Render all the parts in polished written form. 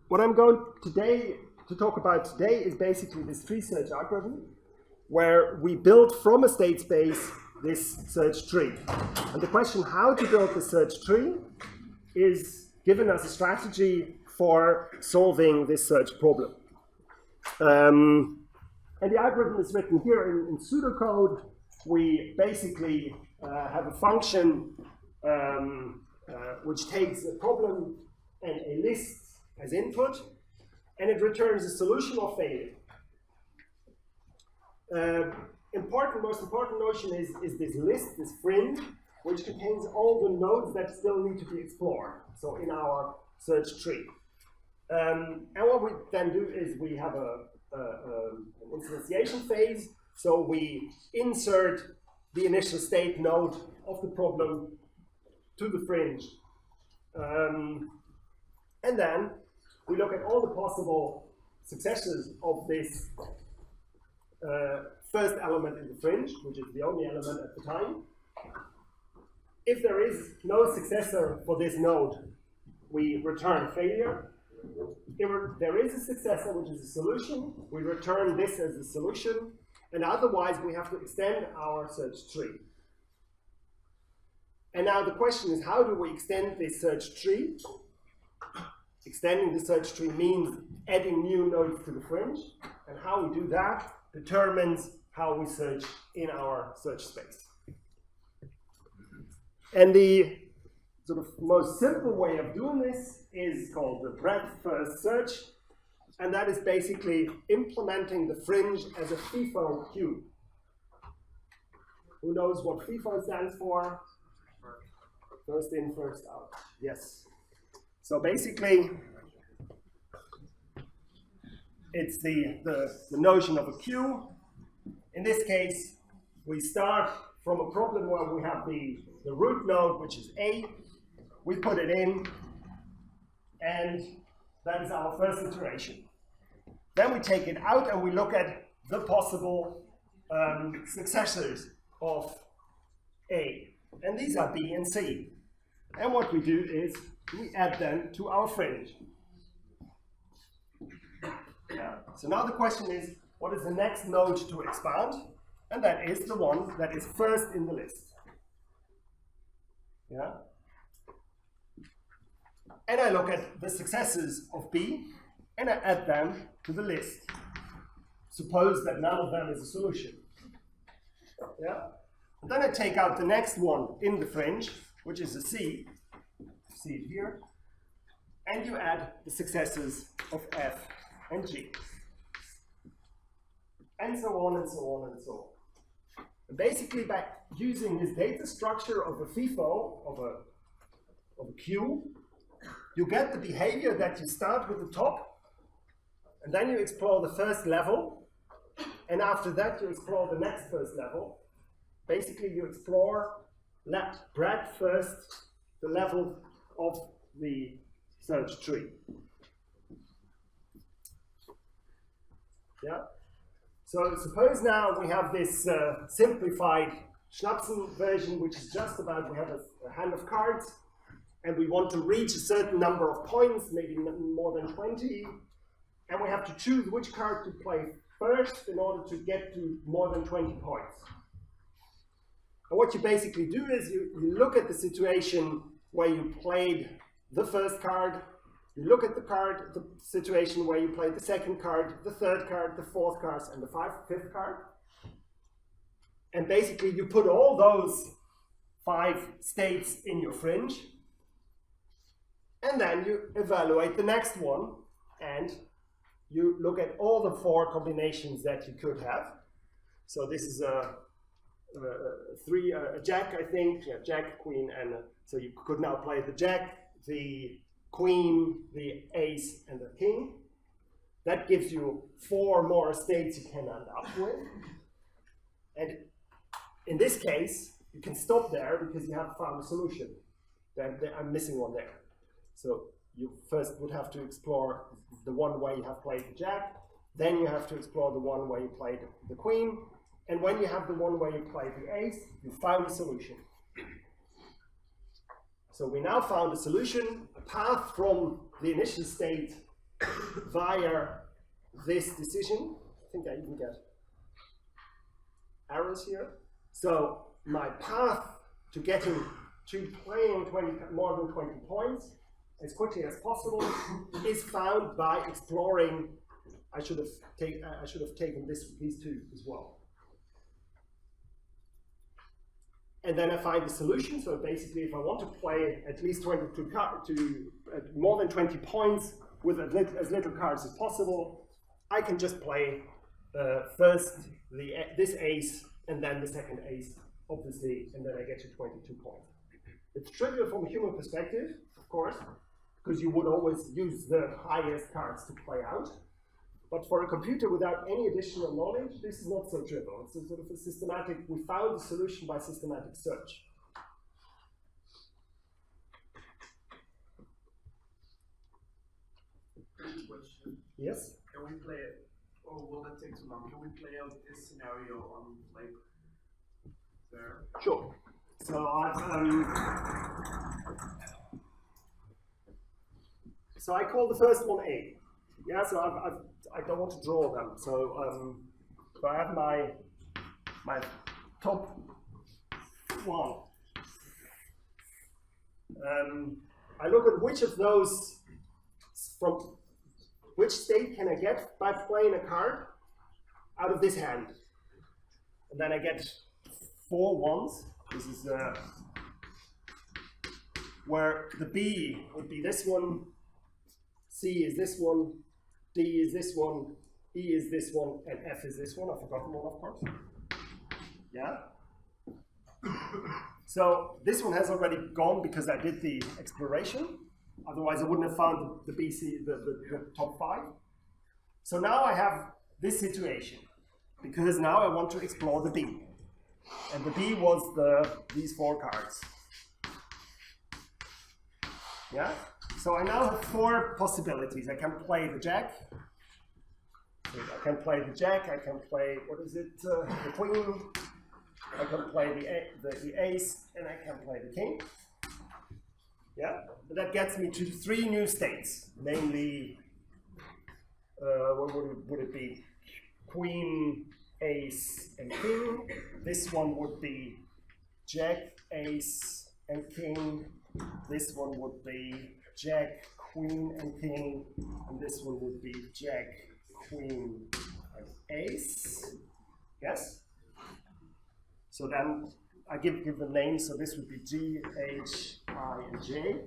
what I'm going to talk about today is basically this tree search algorithm, where we build from a state space this search tree. And the question how to build the search tree is given as a strategy for solving this search problem. And the algorithm is written here in pseudocode. We basically have a function which takes a problem and a list as input, and it returns a solution or failure. Most important notion is this list, this fringe, which contains all the nodes that still need to be explored, so in our search tree. And what we then do is we have an instantiation phase, so we insert the initial state node of the problem to the fringe. And then we look at all the possible successors of this first element in the fringe, which is the only element at the time. If there is no successor for this node, we return failure. If there is a successor, which is a solution, we return this as a solution, and otherwise we have to extend our search tree. And now the question is, how do we extend this search tree? Extending the search tree means adding new nodes to the fringe, and how we do that determines how we search in our search space. And the sort of most simple way of doing this is called the breadth-first search, and that is basically implementing the fringe as a FIFO queue. Who knows what FIFO stands for? First in, first out. Yes. So basically, it's the notion of a queue. In this case, we start from a problem where we have the root node, which is A. We put it in, and that is our first iteration. Then we take it out and we look at the possible successors of A. And these are B and C. And what we do is we add them to our fringe. Yeah. So now the question is, what is the next node to expand? And that is the one that is first in the list. Yeah. And I look at the successors of B, and I add them to the list. Suppose that none of them is a solution. Yeah. And then I take out the next one in the fringe, which is a C. See it here. And you add the successors of F and G. And so on and so on and so on. And basically, by using this data structure of a FIFO, of a queue, you get the behavior that you start with the top, and then you explore the first level, and after that you explore the next first level. Basically, you explore breadth first, the level of the search tree. Yeah. So suppose now we have this simplified Schnapsen version, which is just about we have a hand of cards, and we want to reach a certain number of points, maybe more than 20, and we have to choose which card to play first in order to get to more than 20 points. And what you basically do is you look at the situation where you played the first card, you look at the situation where you played the second card, the third card, the fourth card, and the fifth card. And basically you put all those 5 states in your fringe, and then you evaluate the next one, and you look at all the 4 combinations that you could have. So this is a jack, I think, yeah, jack, queen, and so you could now play the jack, the queen, the ace, and the king. That gives you 4 more states you can end up with. And in this case, you can stop there because you have found a solution. I'm missing one there. So you first would have to explore the one way you have played the jack, then you have to explore the one way you played the queen, and when you have the one way you played the ace, you found a solution. So we now found a solution, a path from the initial state via this decision. I think I even get arrows here. So my path to getting to playing more than 20 points as quickly as possible is found by exploring. I should have taken these two as well. And then I find the solution. So basically, if I want to play at least 22 more than 20 points with as little cards as possible, I can just play first this ace and then the second ace, obviously, and then I get to 22 points. It's trivial from a human perspective, of course, because you would always use the highest cards to play out. But for a computer without any additional knowledge, this is not so trivial. It's a sort of a systematic, we found the solution by systematic search. Question. Yes? Can we play it, or will that take too long? Can we play out this scenario on like there? Sure. So I call the first one A. Yeah, so I don't want to draw them. So I have my top one. I look at which of those, from which state can I get by playing a card out of this hand. And then I get 4 ones. This is where the B would be this one, C is this one, D is this one, E is this one, and F is this one. I've forgotten one, of course. Yeah? So this one has already gone because I did the exploration. Otherwise, I wouldn't have found the BC, the top 5. So now I have this situation, because now I want to explore the B. And the B was these 4 cards. Yeah? So I now have 4 possibilities. I can play the jack. I can play the jack. I can play, what is it, the queen. I can play the ace, and I can play the king. Yeah? But that gets me to 3 new states, namely, what would it be? Queen, ace, and king. This one would be jack, ace, and king. This one would be jack, queen, and king. And this one would be jack, queen, and ace. Yes? So then I give the names. So this would be G, H, I, and J.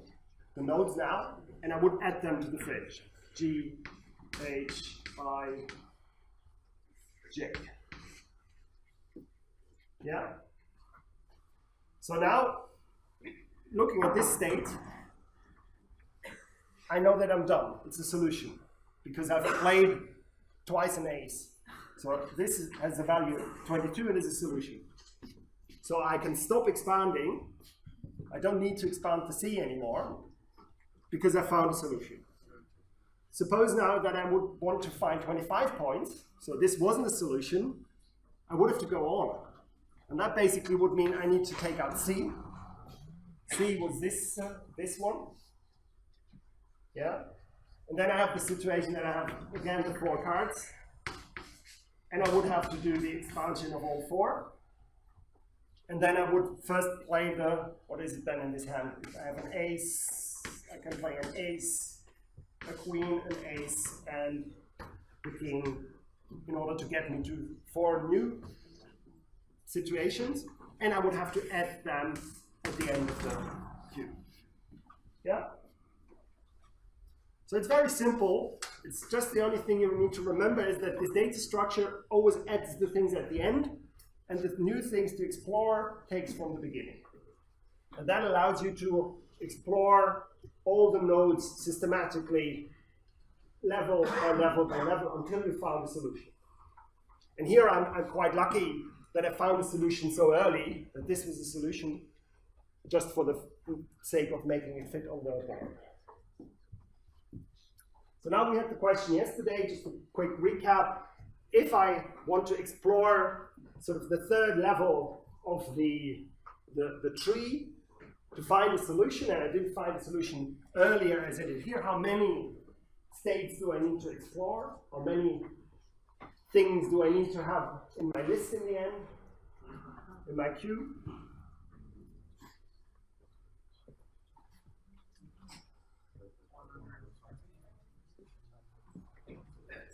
The nodes now. And I would add them to the fridge. G, H, I, J. Yeah? So now, looking at this state, I know that I'm done. It's a solution. Because I've played twice an ace. So this has a value of 22 and is a solution. So I can stop expanding. I don't need to expand the C anymore because I found a solution. Suppose now that I would want to find 25 points. So this wasn't a solution. I would have to go on. And that basically would mean I need to take out C. C was this one. Yeah? And then I have the situation that I have, again, the 4 cards. And I would have to do the expansion of all 4. And then I would first play the, what is it then in this hand? I have an ace, I can play an ace, a queen, an ace, and the king, in order to get me to 4 new situations. And I would have to add them at the end of the queue. Yeah? So it's very simple. It's just the only thing you need to remember is that this data structure always adds the things at the end, and the new things to explore takes from the beginning. And that allows you to explore all the nodes systematically, level by level by level, until you found a solution. And here I'm quite lucky that I found a solution so early that this was a solution just for the sake of making it fit on the board. So now we had the question yesterday, just a quick recap. If I want to explore sort of the 3rd level of the tree to find a solution, and I didn't find a solution earlier as I did here, how many states do I need to explore? How many things do I need to have in my list in the end, in my queue?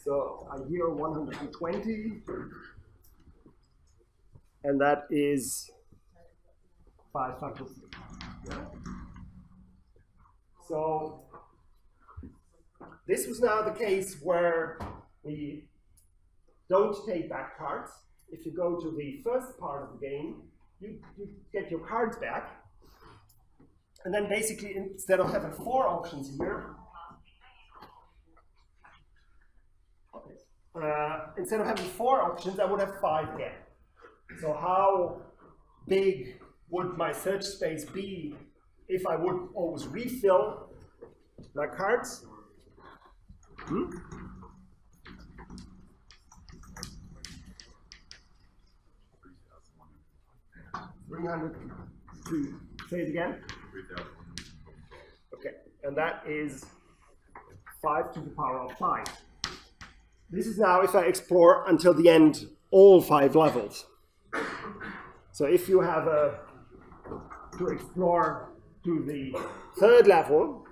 So I hear 120, and that is 5 factors. So this was now the case where we don't take back cards. If you go to the first part of the game, you get your cards back. And then basically, instead of having 4 options here, instead of having 4 options, I would have 5 again. So how big would my search space be if I would always refill my cards? 302. Say it again. 3,000. Okay, and that is 5 to the power of 5. This is now if I explore until the end all 5 levels. So if you have to explore to the 3rd level,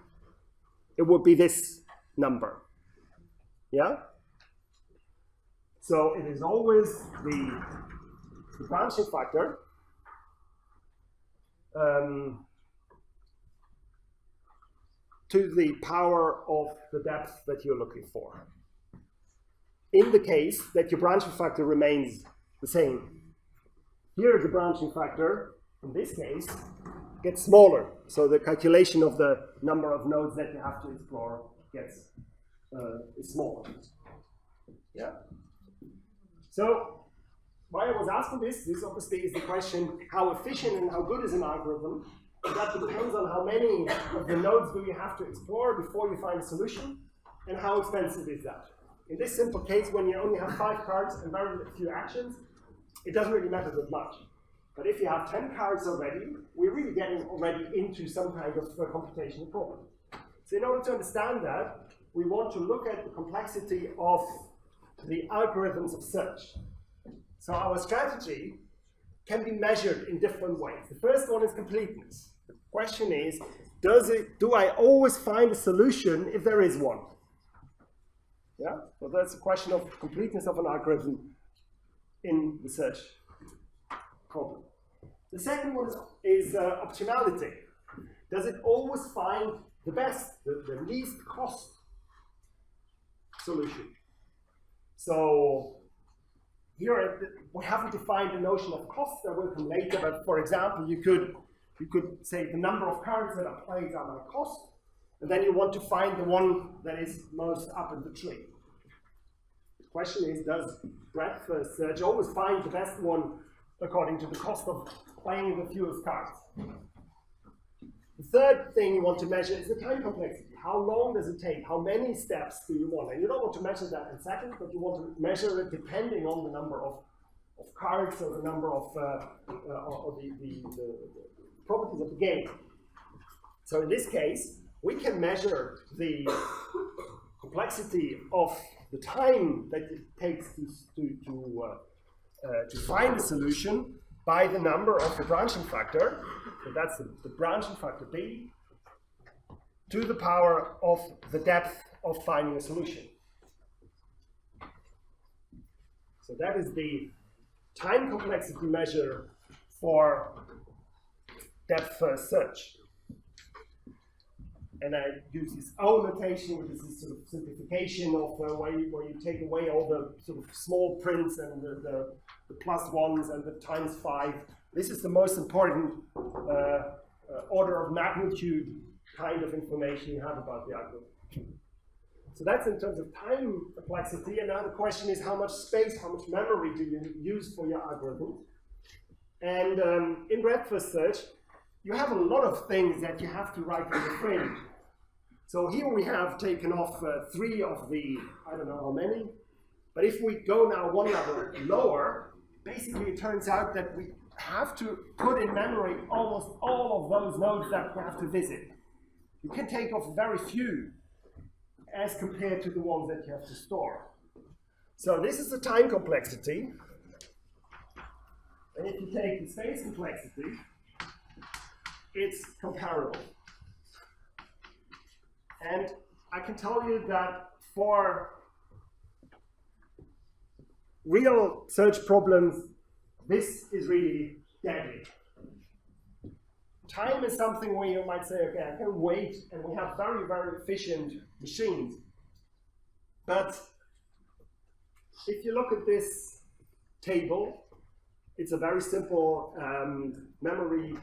it would be this number. Yeah? So it is always the branching factor to the power of the depth that you're looking for. In the case that your branching factor remains the same. Here the branching factor, in this case, gets smaller. So the calculation of the number of nodes that you have to explore gets is smaller. Yeah. So why I was asking this obviously is the question, how efficient and how good is an algorithm? That depends on how many of the nodes do you have to explore before you find a solution, and how expensive is that. In this simple case, when you only have 5 cards and very few actions, it doesn't really matter that much. But if you have 10 cards already, we're really getting already into some kind of computational problem. So in order to understand that, we want to look at the complexity of the algorithms of search. So our strategy can be measured in different ways. The first one is completeness. The question is, do I always find a solution if there is one? Yeah, so that's a question of completeness of an algorithm in the search problem. The second one is optimality. Does it always find the best, the least cost solution? So here we haven't defined the notion of cost, that will come later, but for example, you could say the number of cards that are played are my cost, and then you want to find the one that is most up in the tree. The question is, does breadth first search always find the best one according to the cost of playing the fewest cards? The third thing you want to measure is the time complexity. How long does it take? How many steps do you want? And you don't want to measure that in seconds, but you want to measure it depending on the number of cards or the number of the properties of the game. So in this case, we can measure the complexity of the time that it takes to find a solution by the number of the branching factor. So that's the branching factor B to the power of the depth of finding a solution. So that is the time complexity measure for depth first search. And I use this O notation, which is this sort of simplification of where you take away all the sort of small prints and the plus ones and the times 5. This is the most important order of magnitude kind of information you have about the algorithm. So that's in terms of time complexity, and now the question is how much space, how much memory do you use for your algorithm? And in breadth first search, you have a lot of things that you have to write in the frame. So here we have taken off 3 of the, I don't know how many, but if we go now one level lower, basically it turns out that we have to put in memory almost all of those nodes that we have to visit. You can take off very few, as compared to the ones that you have to store. So this is the time complexity. And if you take the space complexity, it's comparable. And I can tell you that for real search problems, this is really deadly. Time is something where you might say, okay, I can wait, and we have very, very efficient machines. But if you look at this table, it's a very simple memory.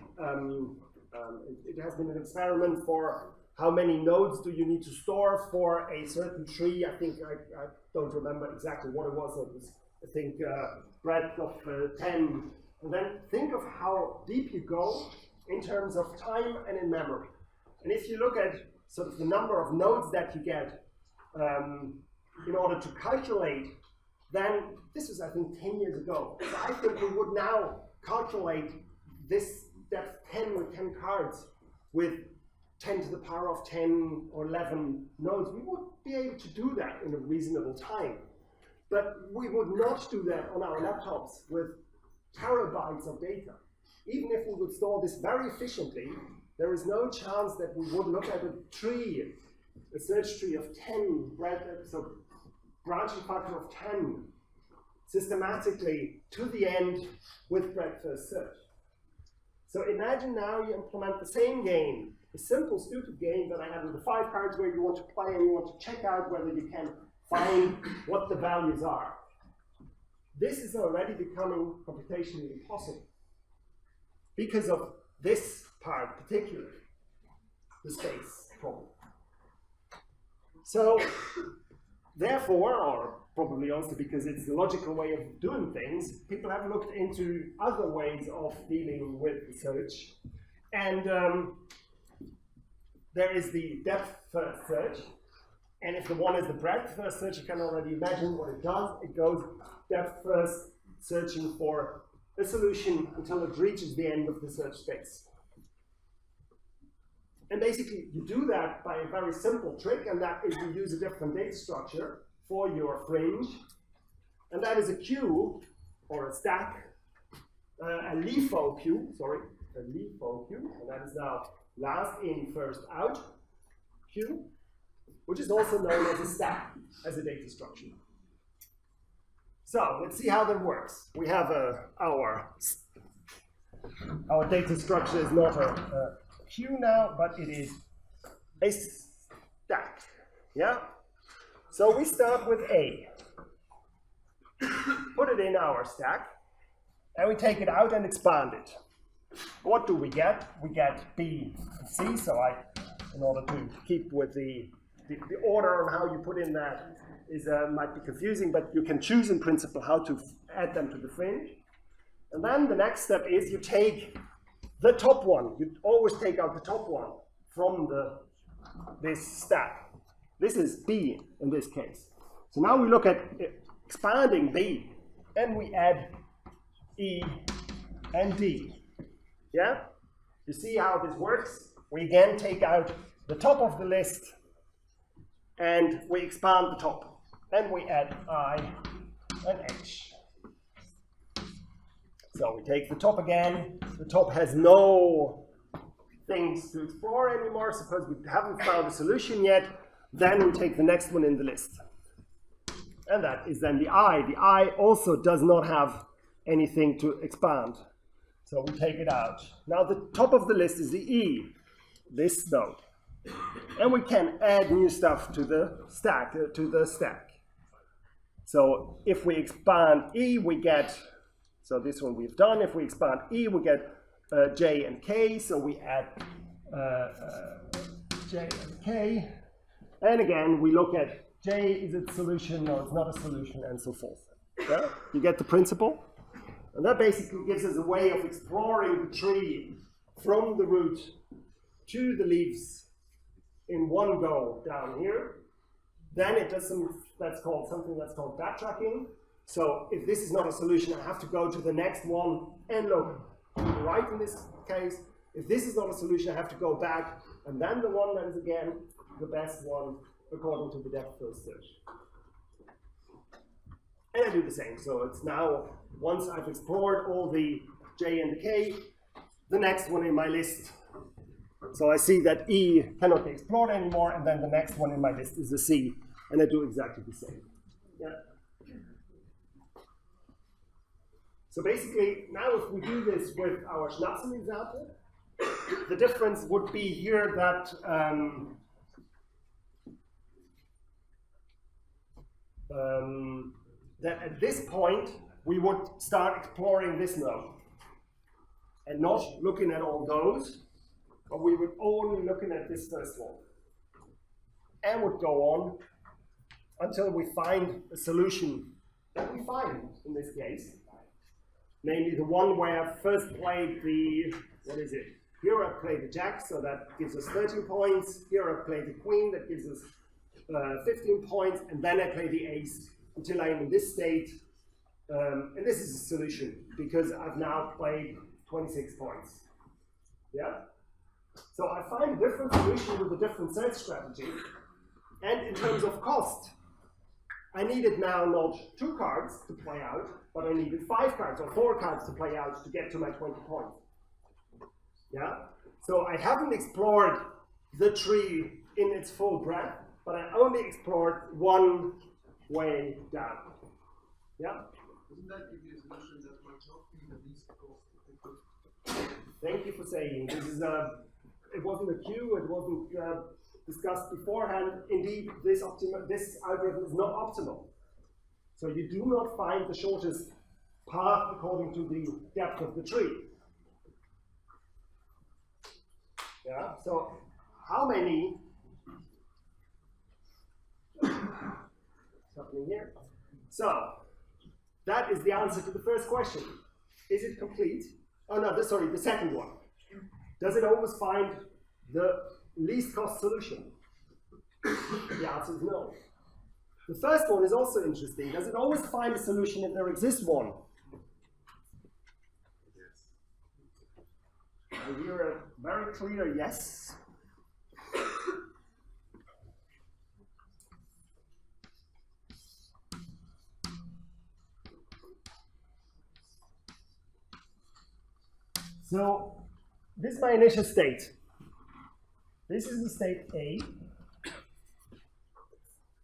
It has been an experiment for how many nodes do you need to store for a certain tree. I think, I don't remember exactly what it was. It was, I think, breadth of 10. And then think of how deep you go in terms of time and in memory. And if you look at sort of the number of nodes that you get in order to calculate, then this was, I think, 10 years ago. So I think we would now calculate this depth 10 with 10 cards with 10 to the power of 10 or 11 nodes. We would be able to do that in a reasonable time. But we would not do that on our laptops with terabytes of data. Even if we would store this very efficiently, there is no chance that we would look at a tree, a search tree of 10, so branching factor of 10, systematically to the end with breadth first search. So imagine now you implement the same game, a simple, stupid game that I have with the 5 cards where you want to play and you want to check out whether you can find what the values are. This is already becoming computationally impossible because of this part particularly, the space problem. So therefore, or probably also because it's the logical way of doing things, people have looked into other ways of dealing with the search. And there is the depth first search. And if the one is the breadth first search, you can already imagine what it does. It goes depth first, searching for a solution until it reaches the end of the search space. And basically, you do that by a very simple trick, and that is you use a different data structure for your fringe. And that is a queue, or a stack, a LIFO queue, and that is now last in, first out queue, which is also known as a stack, as a data structure. So let's see how that works. We have our data structure is not a queue now, but it is a stack. Yeah. So we start with A, put it in our stack, and we take it out and expand it. What do we get? We get B and C. So in order to keep with the order of how you put in that is might be confusing, but you can choose in principle how to add them to the fringe. And then the next step is you take the top one. You always take out the top one from this stack. This is B in this case. So now we look at expanding B, and we add E and D. Yeah? You see how this works? We again take out the top of the list, and we expand the top. And we add I and H. So we take the top again. The top has no things to explore anymore. Suppose we haven't found a solution yet. Then we take the next one in the list. And that is then the I. The I also does not have anything to expand. So we take it out. Now the top of the list is the E, this node. And we can add new stuff to the stack. So if we expand E, we get, so this one we've done. If we expand E, we get J and K. So we add J and K. And again, we look at J, is it a solution or it's not a solution, and so forth. Yeah? You get the principle? And that basically gives us a way of exploring the tree from the root to the leaves in one go down here. Then it does something that's called backtracking. So if this is not a solution, I have to go to the next one and look right in this case. If this is not a solution, I have to go back, and then the one that is again the best one according to the depth first search. And I do the same. So it's now, once I've explored all the J and the K, the next one in my list. So I see that E cannot be explored anymore, and then the next one in my list is the C, and I do exactly the same. Yeah. So basically, now if we do this with our Schnapsen example, the difference would be here that that at this point we would start exploring this node and not looking at all those, but we would only looking at this first one and would go on until we find a solution that we find in this case, namely the one where I first played the, what is it? Here I play the jack, so that gives us 13 points. Here I play the queen, that gives us 15 points, and then I play the ace until I'm in this state. And this is a solution because I've now played 26 points. Yeah? So I find a different solution with a different search strategy. And in terms of cost, I needed now not 2 cards to play out, but I needed 5 cards or 4 cards to play out to get to my 20 points. Yeah? So I haven't explored the tree in its full breadth, but I only explored one way down. Yeah? Doesn't that give you a solution that might help you the least cost? Thank you for saying. This is it wasn't a queue, it wasn't discussed beforehand. Indeed, this algorithm is not optimal. So you do not find the shortest path according to the depth of the tree. Yeah, so how many happening here? So that is the answer to the first question. Is it complete? Oh no, sorry, the second one. Does it always find the least cost solution? The answer is no. The first one is also interesting. Does it always find a solution if there exists one? I hear a very clear yes. So this is my initial state. This is the state A.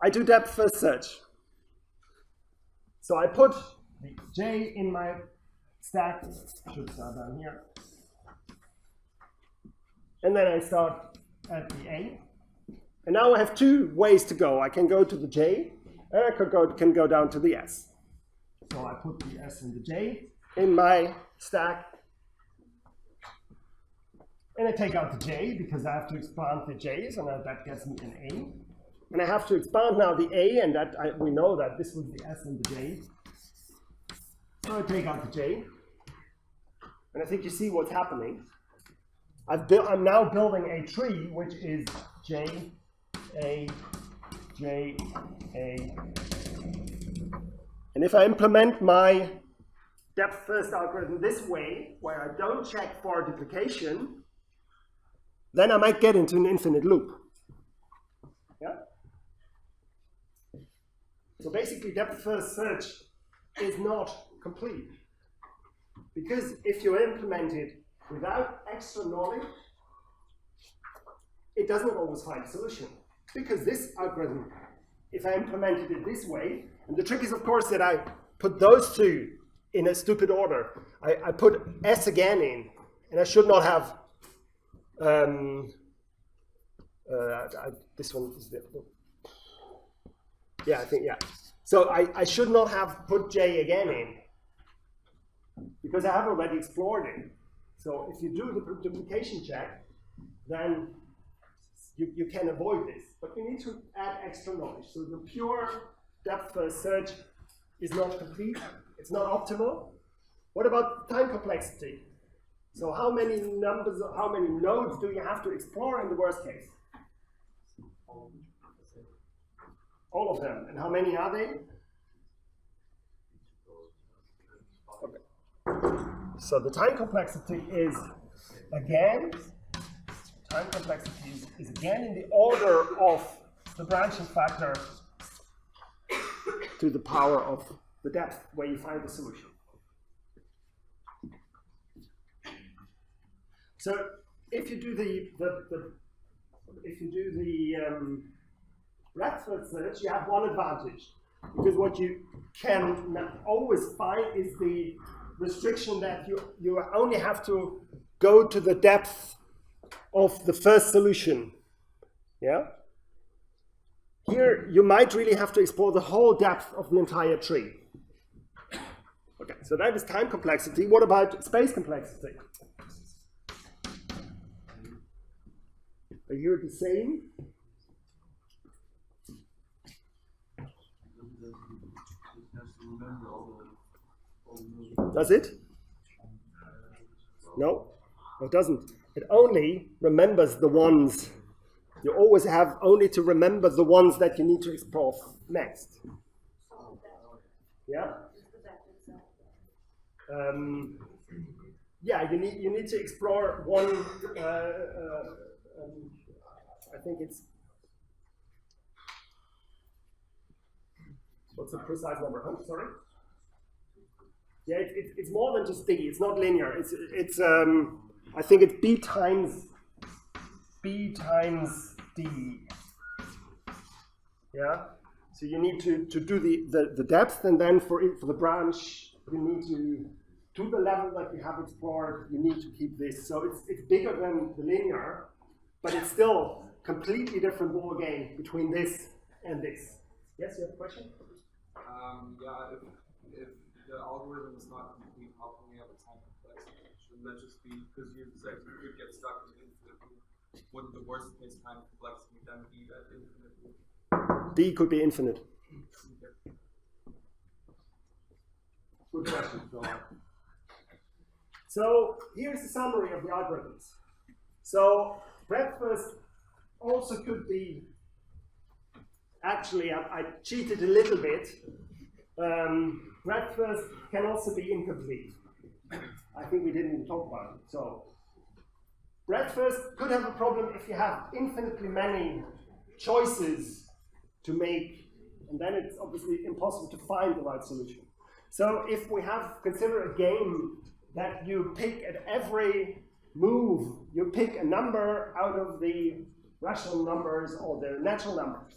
I do depth first search. So I put the J in my stack, should start down here. And then I start at the A. And now I have 2 ways to go. I can go to the J, and I can go down to the S. So I put the S and the J in my stack. And I take out the J because I have to expand the J's, and that gets me an A. And I have to expand now the A, and we know that this was the S and the J. So I take out the J. And I think you see what's happening. I'm now building a tree which is J, A, J, A. And if I implement my depth first algorithm this way, where I don't check for duplication, then I might get into an infinite loop. Yeah? So basically, depth first search is not complete. Because if you implement it without extra knowledge, it doesn't always find a solution. Because this algorithm, if I implemented it this way, and the trick is, of course, that I put those 2 in a stupid order. I put S again in, and I should not have this one is the, yeah, I think, yeah. So I should not have put J again in, because I have already explored it. So if you do the duplication check, then you can avoid this. But you need to add extra knowledge. So the pure depth first search is not complete. It's not optimal. What about time complexity? So how many nodes do you have to explore in the worst case? All of them. And how many are they? Okay. So the time complexity is again in the order of the branching factor to the power of the depth where you find the solution. So if you do the breadth first search, you have one advantage, because what you can always find is the restriction that you only have to go to the depth of the first solution. Yeah. Here you might really have to explore the whole depth of the entire tree. Okay, so that is time complexity. What about space complexity? Are you the same? Does it? No, it doesn't. It only remembers the ones. You always have only to remember the ones that you need to explore next. Yeah? Yeah, you need to explore one, I think it's, what's the precise number? Oh, sorry? Yeah, it's more than just D. It's not linear. It's I think it's B times D. Yeah. So you need to do the depth, and then for the branch you need to the level that you have explored. You need to keep this. So it's bigger than the linear, but it's still completely different ball game between this and this. Yes, you have a question? Yeah, if the algorithm is not complete, how can we have a time complexity? Shouldn't that just be, because you said you could get stuck in infinite loop, wouldn't the worst case time complexity then be that infinite loop? D could be infinite. Okay. Good question. So here's the summary of the algorithms. So breadth first also could be, actually I cheated a little bit. Breadth first can also be incomplete. I think we didn't even talk about it. So breadth first could have a problem if you have infinitely many choices to make, and then it's obviously impossible to find the right solution. So if we consider a game that you pick at every move, you pick a number out of the rational numbers or the natural numbers,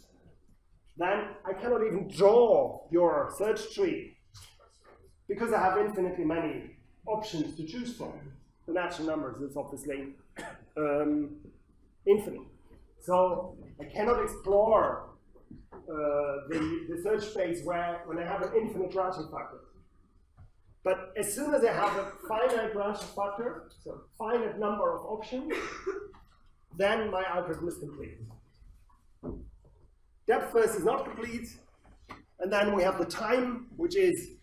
then I cannot even draw your search tree because I have infinitely many options to choose from. The natural numbers is obviously infinite. So I cannot explore the search space when I have an infinite branching factor. But as soon as I have a finite branching factor, so finite number of options, then my algorithm is complete. Depth first is not complete, and then we have the time, which is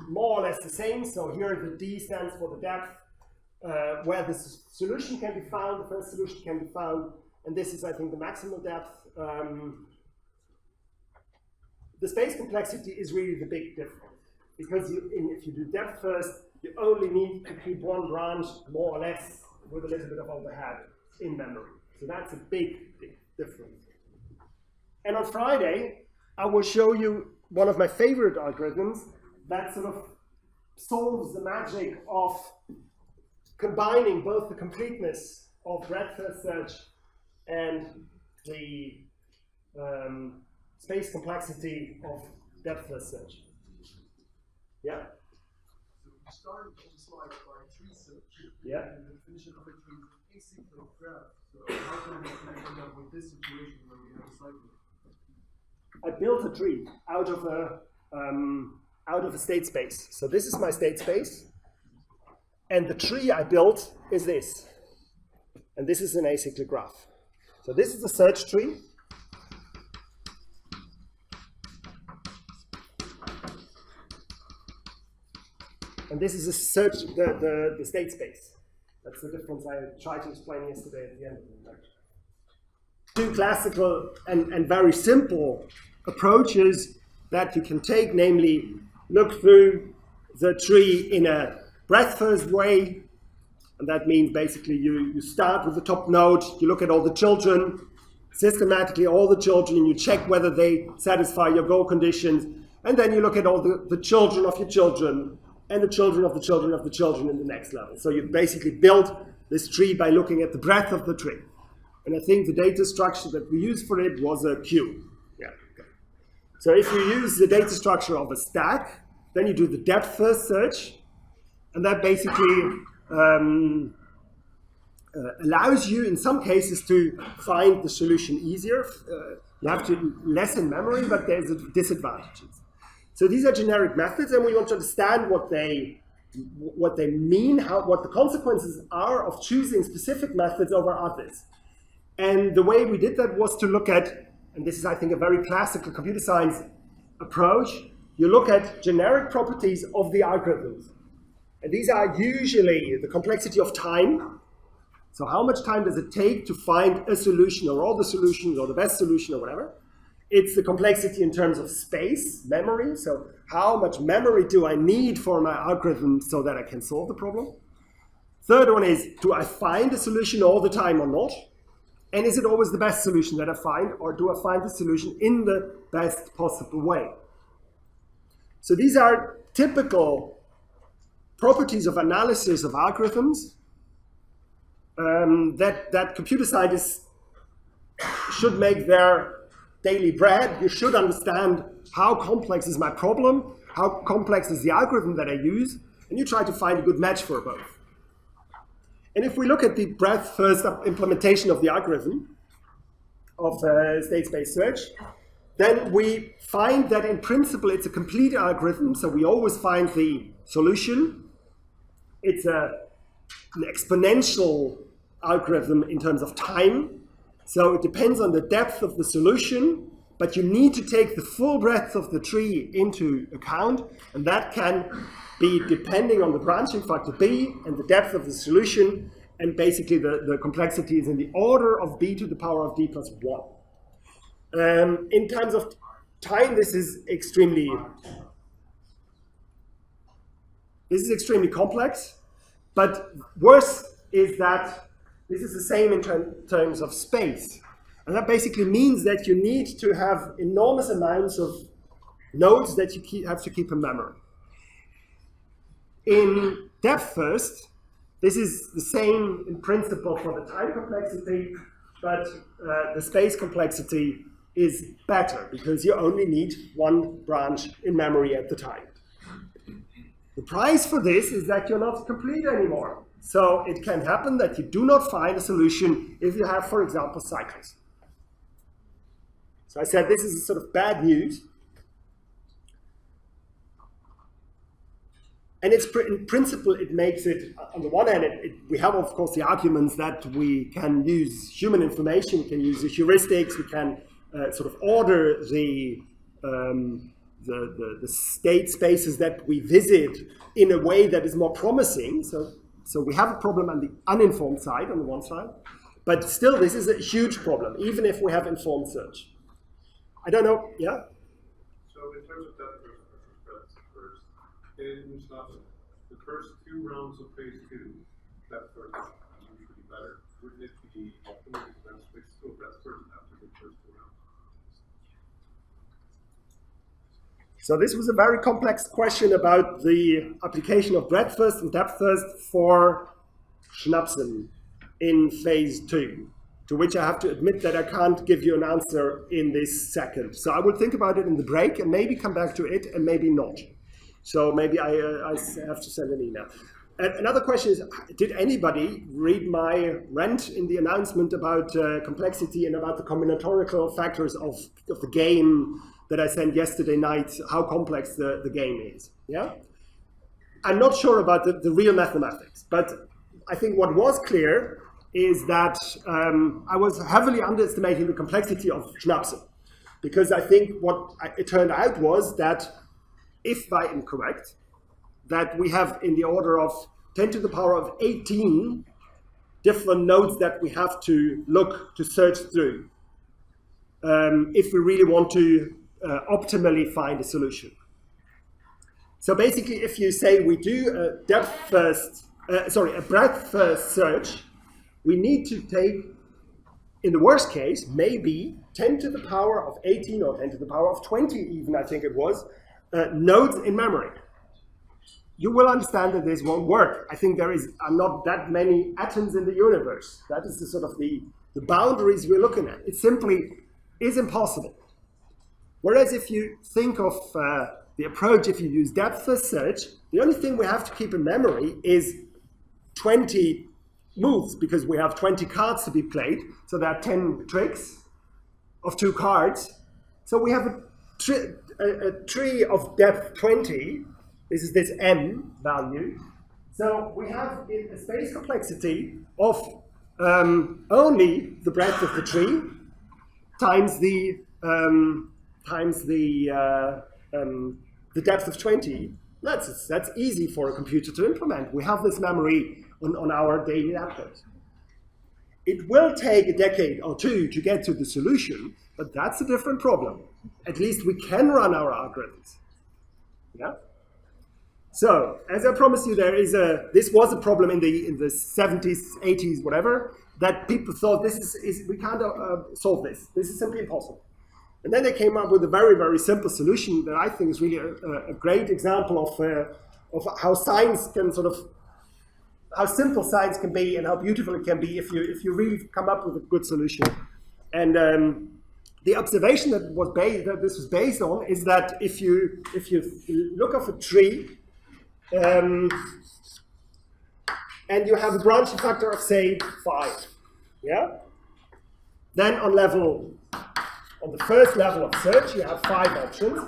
more or less the same. So here the D stands for the depth, where the solution can be found, the first solution can be found, and this is, I think, the maximal depth. The space complexity is really the big difference, because if you do depth first, you only need to keep one branch more or less with a little bit of overhead in memory. So that's a big difference. And on Friday, I will show you one of my favorite algorithms that sort of solves the magic of combining both the completeness of breadth first search and the space complexity of depth first search. Yeah? So we started on the slide by tree search. Yeah. And the definition of a tree is acyclic graph. So how can we connect that with this situation where we have a cycle? I built a tree out of a state space. So this is my state space, and the tree I built is this, and this is an acyclic graph. So this is the search tree, and this is a search the state space. That's the difference I tried to explain yesterday at the end of the lecture. Two classical and very simple approaches that you can take, namely look through the tree in a breadth first way, and that means basically you start with the top node, you look at all the children, systematically all the children, and you check whether they satisfy your goal conditions, and then you look at all the children of your children, and the children of the children of the children in the next level. So you basically build this tree by looking at the breadth of the tree. And I think the data structure that we used for it was a queue. Yeah. Okay. So if you use the data structure of a stack, then you do the depth first search, and that basically allows you in some cases to find the solution easier. You have to less in memory, but there's disadvantages. So these are generic methods, and we want to understand what they mean, what the consequences are of choosing specific methods over others. And the way we did that was to look at, and this is I think a very classical computer science approach, you look at generic properties of the algorithms. And these are usually the complexity of time. So how much time does it take to find a solution, or all the solutions, or the best solution, or whatever? It's the complexity in terms of space, memory. So how much memory do I need for my algorithm so that I can solve the problem? Third one is, do I find a solution all the time or not? And is it always the best solution that I find, or do I find the solution in the best possible way? So these are typical properties of analysis of algorithms that computer scientists should make their daily bread. You should understand how complex is my problem, how complex is the algorithm that I use, and you try to find a good match for both. And if we look at the breadth first implementation of the algorithm of state space search, then we find that in principle it's a complete algorithm, so we always find the solution. It's an exponential algorithm in terms of time. So it depends on the depth of the solution, but you need to take the full breadth of the tree into account, and that can be depending on the branching factor b and the depth of the solution, and basically the complexity is in the order of b to the power of d plus 1. In terms of time, this is extremely complex, but worse is that this is the same in terms of space. And that basically means that you need to have enormous amounts of nodes that you have to keep in memory. In depth first, this is the same in principle for the time complexity, but the space complexity is better because you only need one branch in memory at the time. The price for this is that you're not complete anymore. So it can happen that you do not find a solution if you have, for example, cycles. So I said this is sort of bad news. And it's in principle, it makes it, on the one hand, we have, of course, the arguments that we can use human information, we can use the heuristics, we can sort of order the state spaces that we visit in a way that is more promising. So we have a problem on the uninformed side, on the one side, but still this is a huge problem, even if we have informed search. I don't know, yeah? So in terms of depth first, in the first 2 rounds of phase 2, depth first is usually better. Wouldn't it be optimal to then switch to depth first after the first 2 rounds? So this was a very complex question about the application of breadth first and depth first for Schnapsen in phase 2, to which I have to admit that I can't give you an answer in this second. So I will think about it in the break and maybe come back to it and maybe not. So maybe I have to send an email. And another question is, did anybody read my rant in the announcement about complexity and about the combinatorial factors of the game that I sent yesterday night, how complex the game is? Yeah? I'm not sure about the real mathematics, but I think what was clear is that I was heavily underestimating the complexity of Schnapsen, because I think what it turned out was that, if I am correct, that we have in the order of 10 to the power of 18 different nodes that we have to look to search through if we really want to optimally find a solution. So basically, if you say we do a breadth first search, we need to take in the worst case, maybe 10 to the power of 18 or 10 to the power of 20 even, I think it was, nodes in memory. You will understand that this won't work. I think there are not that many atoms in the universe. That is the sort of the boundaries we're looking at. It simply is impossible. Whereas if you think of the approach, if you use depth first search, the only thing we have to keep in memory is 20 moves, because we have 20 cards to be played. So there are 10 tricks of 2 cards. So we have a tree of depth 20. This is this m value. So we have a space complexity of only the breadth of the tree times the depth of 20. That's easy for a computer to implement. We have this memory on our daily output. It will take a decade or 2 to get to the solution, but that's a different problem. At least we can run our algorithms. Yeah. So, as I promised you, this was a problem in the 70s, 80s, whatever, that people thought we can't solve this. This is simply impossible. And then they came up with a very, very simple solution that I think is really a great example of how science can how simple science can be and how beautiful it can be if you really come up with a good solution. And the observation that this was based on is that if you look at a tree, and you have a branching factor of, say, 5, yeah? Then on the first level of search, you have 5 options.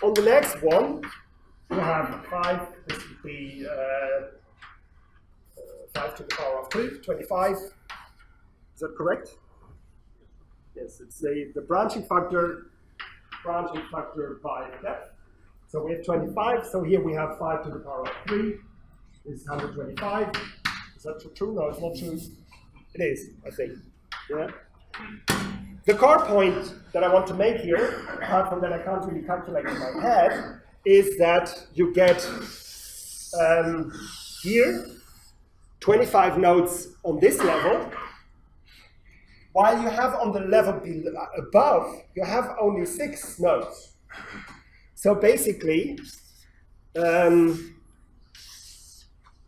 On the next one, you have 5, this would be 5 to the power of 3, 25. Is that correct? Yes, it's the branching factor by depth. So we have 25, so here we have 5 to the power of 3. This is 125. Is that true? No, it's not true. It is, I think. Yeah. The core point that I want to make here, apart from that I can't really calculate in my head, is that you get here 25 nodes on this level, while you have on the level above, you have only 6 nodes. So basically,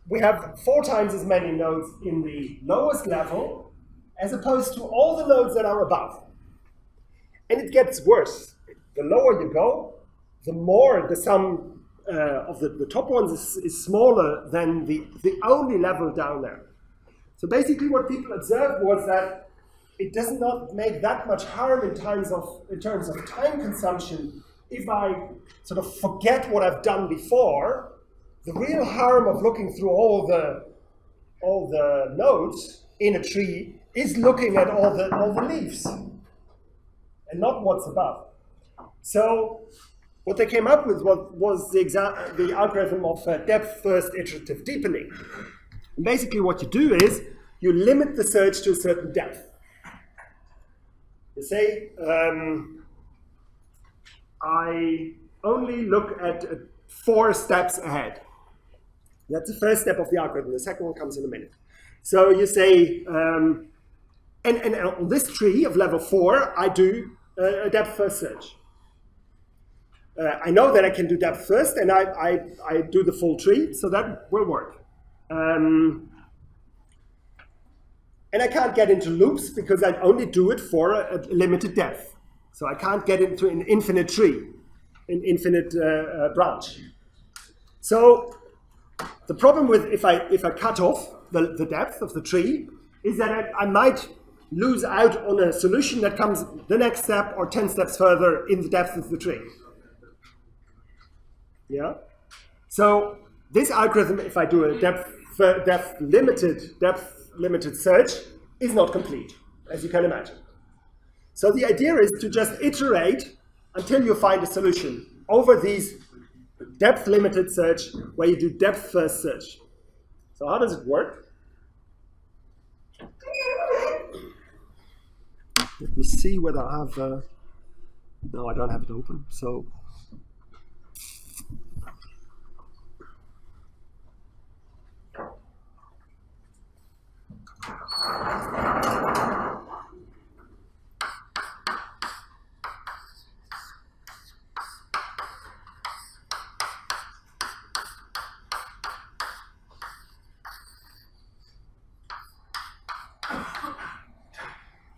we have 4 times as many nodes in the lowest level as opposed to all the nodes that are above. And it gets worse. The lower you go, the more the sum of the top ones is smaller than the only level down there. So basically what people observed was that it does not make that much harm in terms of time consumption if I sort of forget what I've done before. The real harm of looking through all the nodes in a tree is looking at all the leaves and not what's above. So what they came up with was the algorithm of depth first iterative deepening. And basically what you do is you limit the search to a certain depth. You say, I only look at 4 steps ahead. That's the first step of the algorithm. The second one comes in a minute. So you say, and on this tree of level 4, I do a depth first search. I know that I can do depth first, and I do the full tree, so that will work. And I can't get into loops because I only do it for a limited depth. So I can't get into an infinite tree, an infinite branch. So the problem with if I cut off the depth of the tree is that I might lose out on a solution that comes the next step or 10 steps further in the depth of the tree. Yeah. So this algorithm, if I do a depth limited search, is not complete, as you can imagine. So the idea is to just iterate until you find a solution over these depth limited search where you do depth first search. So how does it work? Let me see whether I have, no, I don't have it open, so.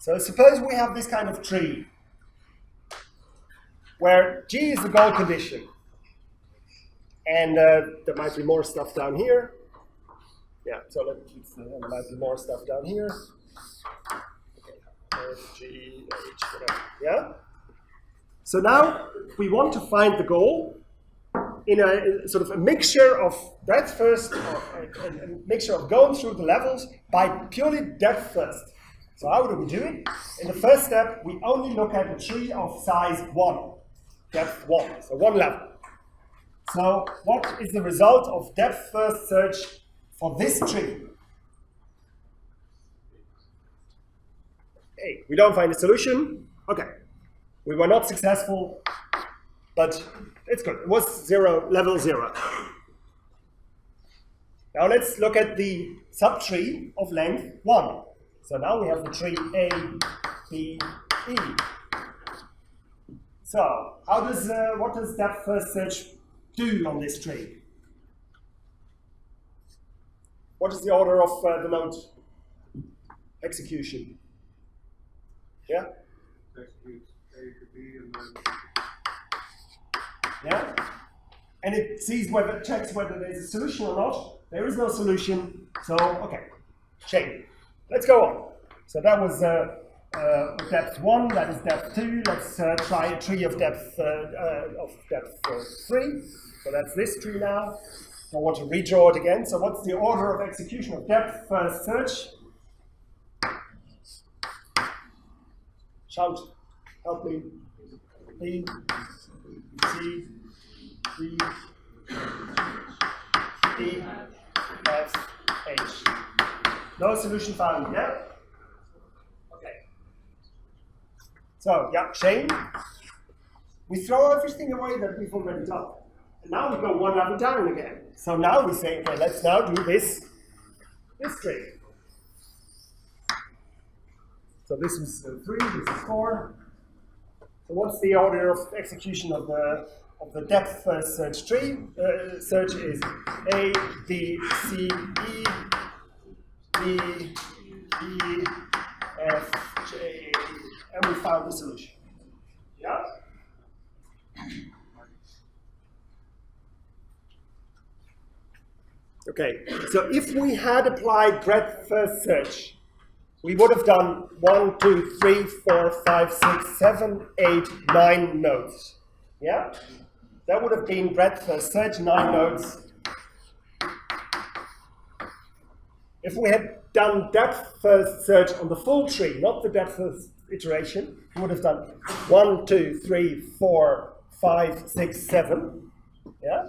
So suppose we have this kind of tree where G is the goal condition, and there might be more stuff down here. Yeah, so there might be more stuff down here. Okay, G, H, whatever. Yeah. So now we want to find the goal in a sort of a mixture of breadth first, a mixture of going through the levels by purely depth first. So how do we do it? In the first step, we only look at a tree of size 1, depth 1, so 1 level. So what is the result of depth first search for this tree? Hey, we don't find a solution. Okay, we were not successful, but it's good. It was 0, level 0. Now let's look at the subtree of length 1. So now we have the tree A, B, E. So what does depth first search do on this tree? What is the order of the node execution? Yeah? Executes A to B and then. Yeah? And it checks whether there's a solution or not. There is no solution, so okay, chain. Let's go on. So that was depth 1, that is depth 2. Let's try a tree of depth 3. So that's this tree now. I want to redraw it again. So what's the order of execution of depth first search? Shout, help me. B, C, D, E, F, H. No solution found, yeah? Okay. So, yeah, chain. We throw everything away that we've already done. And now we go 1 level down again. So now we say, okay, let's now do this tree. So this is 3, this is 4. So what's the order of execution of the depth first search tree? Search is A, B, C, E, D, E, F, J, and we found the solution. Yeah? Okay, so if we had applied breadth first search, we would have done 1, 2, 3, 4, 5, 6, 7, 8, 9 nodes. Yeah? That would have been breadth first search, 9 nodes. If we had done depth first search on the full tree, not the depth first iteration, we would have done 1, 2, 3, 4, 5, 6, 7. Yeah?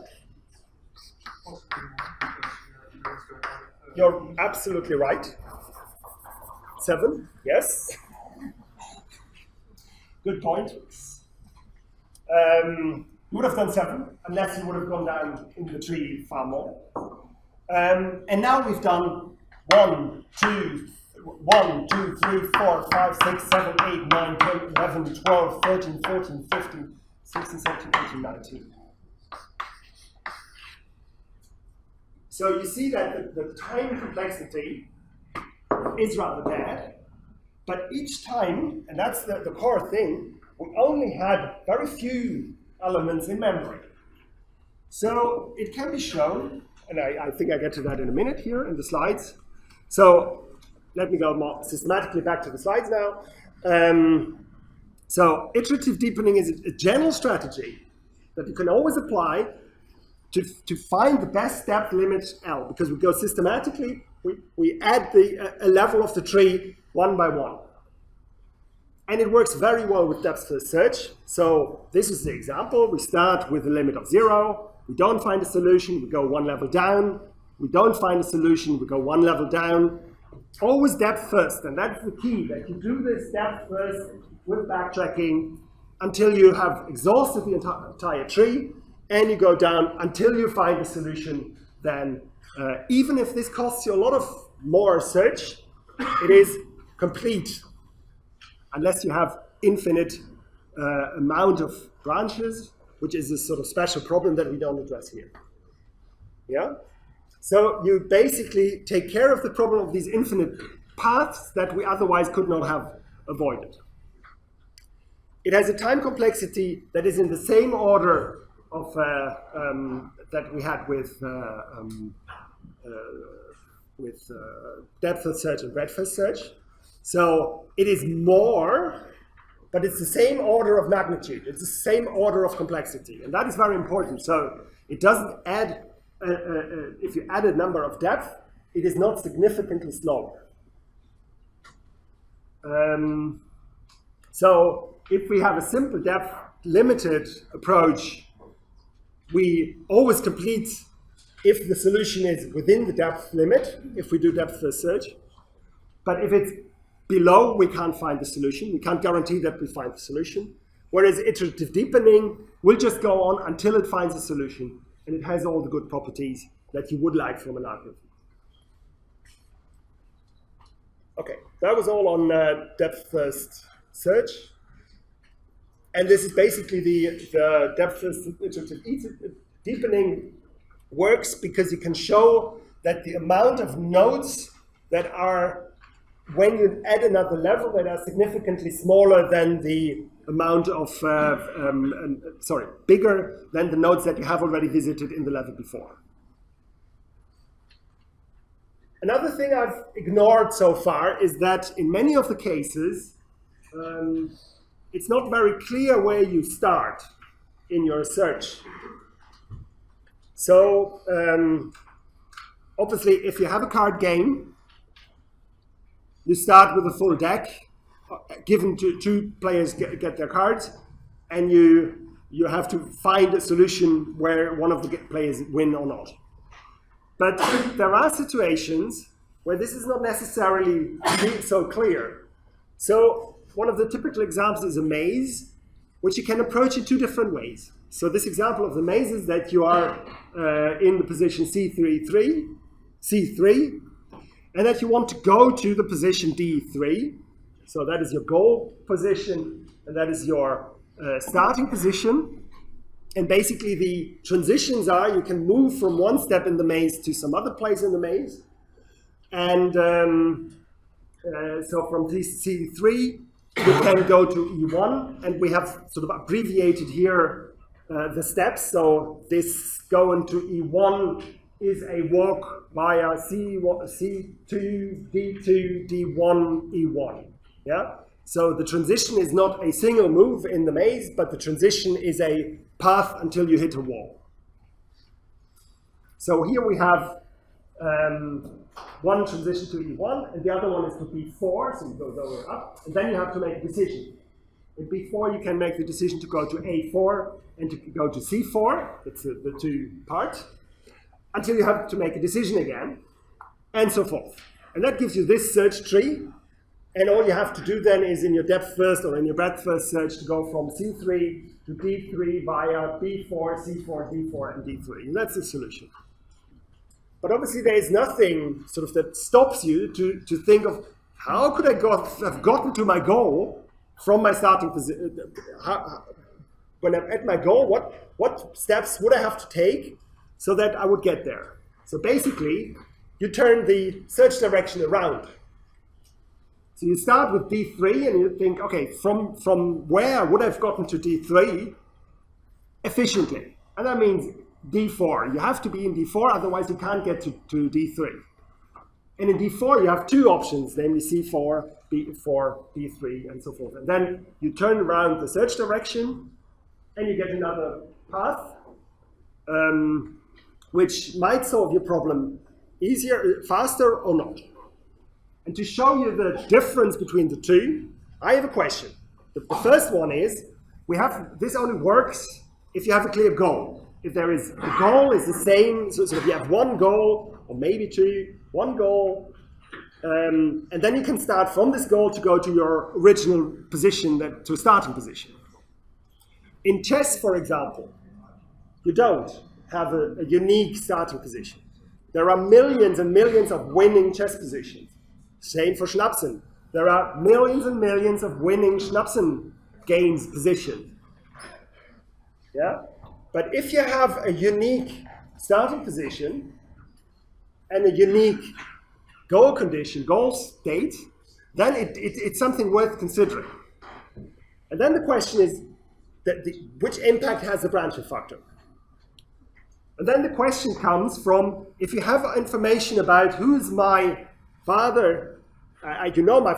You're absolutely right. 7, yes. Good point. You would have done 7, unless you would have gone down in the tree far more. And now we've done 1, 2, 3, 4, 5, 6, 7, 8, 9, 10, 11, 12, 13, 14, 15, 16, 17, 18, 19. So you see that the time complexity is rather bad, but each time, and that's the core thing, we only had very few elements in memory. So it can be shown, and I think I get to that in a minute here in the slides. So let me go more systematically back to the slides now. So iterative deepening is a general strategy that you can always apply to find the best depth limit L, because we go systematically, we add a level of the tree 1 by 1. And it works very well with depth first search. So this is the example. We start with a limit of 0. We don't find a solution, we go 1 level down. We don't find a solution, we go 1 level down. Always depth first, and that's the key, that you do this depth first with backtracking until you have exhausted the entire tree, and you go down until you find a solution. Then even if this costs you a lot of more search, it is complete, unless you have infinite amount of branches, which is a sort of special problem that we don't address here. Yeah? So you basically take care of the problem of these infinite paths that we otherwise could not have avoided. It has a time complexity that is in the same order of that we had with depth first search and breadth first search. So it is more, but it's the same order of magnitude. It's the same order of complexity, and that is very important. So it doesn't add. If you add a number of depth, it is not significantly slower. So if we have a simple depth limited approach, we always complete if the solution is within the depth limit, if we do depth first search. But if it's below, we can't find the solution. We can't guarantee that we find the solution. Whereas iterative deepening will just go on until it finds a solution, and it has all the good properties that you would like from an algorithm. Okay, that was all on depth first search. And this is basically the depth first iterative deepening works because you can show that the amount of nodes that are, when you add another level, that are significantly smaller than the amount of, bigger than the nodes that you have already visited in the level before. Another thing I've ignored so far is that in many of the cases, it's not very clear where you start in your search. So obviously, if you have a card game, you start with a full deck, given to two players get their cards, and you have to find a solution where one of the players win or not. But there are situations where this is not necessarily so clear. So one of the typical examples is a maze, which you can approach in two different ways. So this example of the maze is that you are in the position C3, and that you want to go to the position D3. So that is your goal position, and that is your starting position. And basically the transitions are, you can move from one step in the maze to some other place in the maze. And so from C3, you can go to E1, and we have sort of abbreviated here the steps. So this going to E1 is a walk via C2, D2, D1, E1. Yeah? So the transition is not a single move in the maze, but the transition is a path until you hit a wall. So here we have one transition to E1, and the other one is to B4, so you go lower up, and then you have to make a decision. In B4, you can make the decision to go to A4 and to go to C4, that's the two parts, until you have to make a decision again, and so forth. And that gives you this search tree, and all you have to do then is in your depth first or in your breadth first search to go from C3 to D3 via B4, C4, D4, and D3. And that's the solution. But obviously there is nothing sort of that stops you to think of how could I have gotten to my goal from my starting position. When I'm at my goal, what steps would I have to take so that I would get there? So basically, you turn the search direction around. So you start with D3 and you think, okay, from where would I have gotten to D3 efficiently? And that means D4. You have to be in D4, otherwise you can't get to D3. And in D4 you have two options, namely C4, B4, D3, and so forth. And then you turn around the search direction and you get another path, which might solve your problem easier, faster, or not. And to show you the difference between the two, I have a question. The first one is, this only works if you have a clear goal. If the goal is the same, so if you have one goal, or maybe two, one goal, and then you can start from this goal to go to your original position, to a starting position. In chess, for example, you don't have a unique starting position. There are millions and millions of winning chess positions. Same for Schnapsen. There are millions and millions of winning Schnapsen games positioned. Yeah? But if you have a unique starting position and a unique goal condition, goal state, then it's something worth considering. And then the question is, which impact has the branching factor? And then the question comes from, if you have information about who's my father, I know my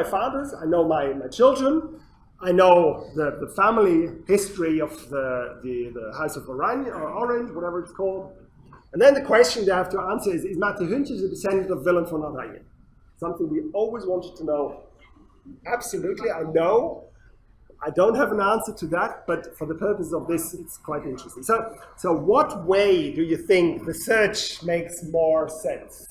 fathers, I know my children, I know the family history of the House of Orange, or Orange, whatever it's called. And then the question they have to answer is Matthew Hüntjes a descendant of Willem van Oranje? Something we always wanted to know. Absolutely, I know. I don't have an answer to that, but for the purpose of this, it's quite interesting. So what way do you think the search makes more sense?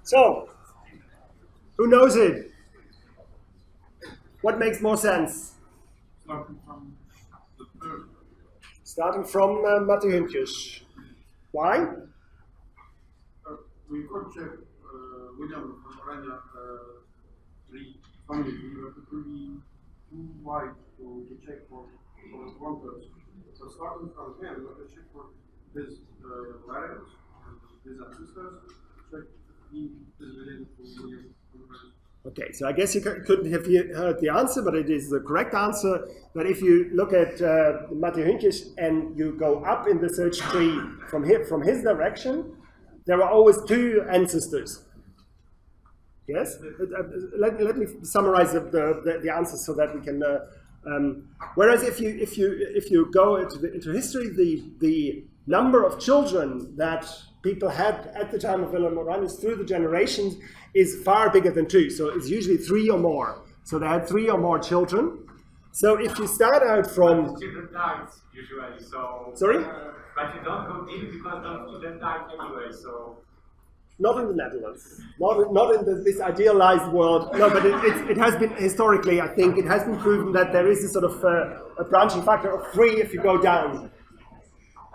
So, who knows it? What makes more sense? Starting from the third. Starting from Matthew Hüntjes. Why? We could check William van Oranje 3 family. We have to be too wide to check for one person. So starting from him, we have to check for his parents, his ancestors, check he is related to William van Oranje. Okay, so I guess you couldn't have heard the answer, but it is the correct answer that if you look at Matthew Hüntjes and you go up in the search tree from his direction, there are always two ancestors. Yes? Let me summarize the answers so that we can. Whereas if you go into history, the number of children that people had at the time of Willem Oranjes through the generations is far bigger than two. So it's usually 3 or more. So they had 3 or more children. So if you start out from... Children died usually, so... Sorry? But you don't go deep because the children died anyway, so... Not in the Netherlands. Not in this idealized world. No, but it has been, historically, I think, it has been proven that there is a sort of a branching factor of 3 if you go down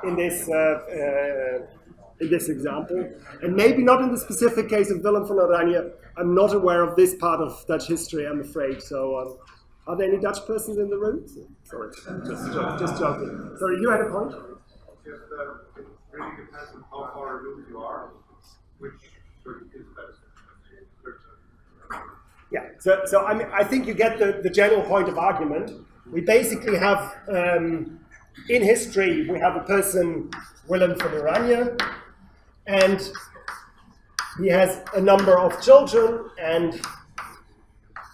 in this example. And maybe not in the specific case of Willem van Oranje. I'm not aware of this part of Dutch history, I'm afraid. So, are there any Dutch persons in the room? Sorry, just joking. Sorry, you had a point? Just it really depends on how far removed you are, which is best. Yeah, so I mean, I think you get the general point of argument. We basically have, in history, we have a person, Willem van Oranje, and he has a number of children, and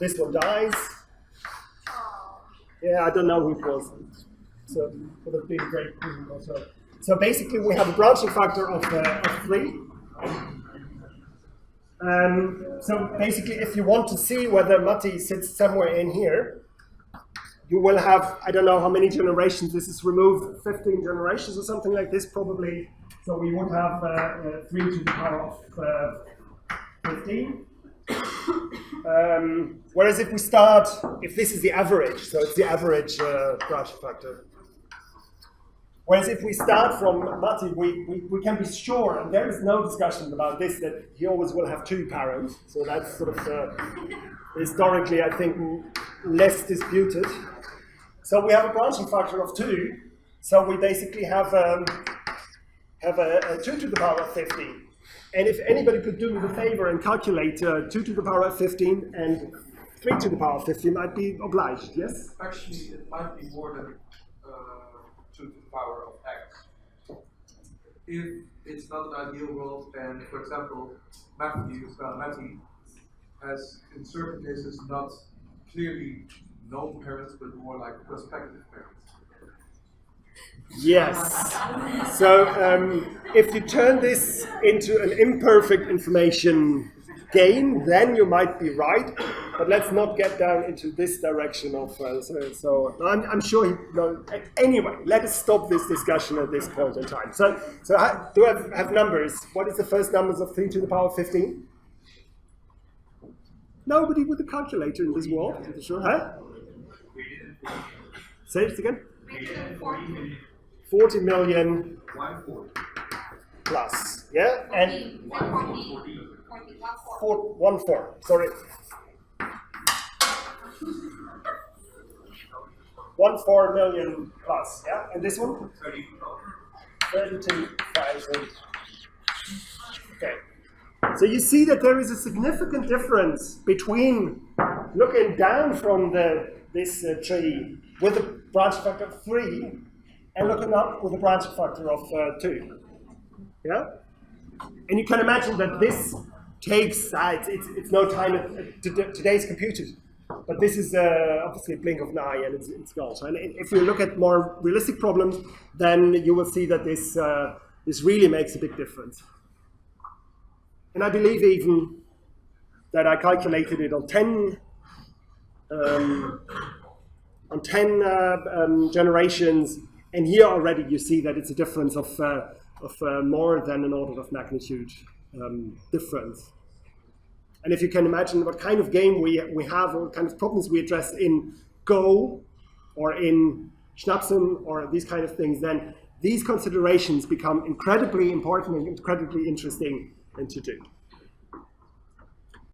this one dies. Yeah, I don't know who it was. So it would have been great. So basically, we have a branching factor of 3. So basically, if you want to see whether Matti sits somewhere in here, you will have, I don't know how many generations this is removed, 15 generations or something like this probably. So we would have 3 to the power of 15. Whereas if we start, if this is the average, so it's the average branching factor. Whereas if we start from Matti, we can be sure, and there is no discussion about this, that he always will have 2 parents. So that's sort of historically, I think, less disputed. So we have a branching factor of 2. So we basically have a 2 to the power of 15. And if anybody could do me the favor and calculate 2 to the power of 15 and 3 to the power of 15, I'd be obliged, yes? Actually, it might be more than 2 to the power of x. If it's not an ideal world, and for example, Matthew has in certain cases not clearly known parents, but more like prospective parents. Yes. So if you turn this into an imperfect information game, then you might be right. But let's not get down into this direction of. So I'm sure. Anyway, let us stop this discussion at this point in time. So do I have numbers? What is the first numbers of 3 to the power 15? Nobody with a calculator in this world, sure, huh? Say it again. 40 million plus, yeah, and 4. Sorry, 14 million plus, yeah, and this one 32,000. Okay, so you see that there is a significant difference between looking down from this tree with a branch factor of 3 and looking up with a branch factor of 2. Yeah? And you can imagine that this takes, it's no time at today's computers, but this is obviously a blink of an eye and it's gone. And if you look at more realistic problems, then you will see that this really makes a big difference. And I believe even that I calculated it on 10 generations, and here already you see that it's a difference of more than an order of magnitude difference. And if you can imagine what kind of game we have, or what kind of problems we address in Go or in Schnapsen or these kind of things, then these considerations become incredibly important and incredibly interesting to do.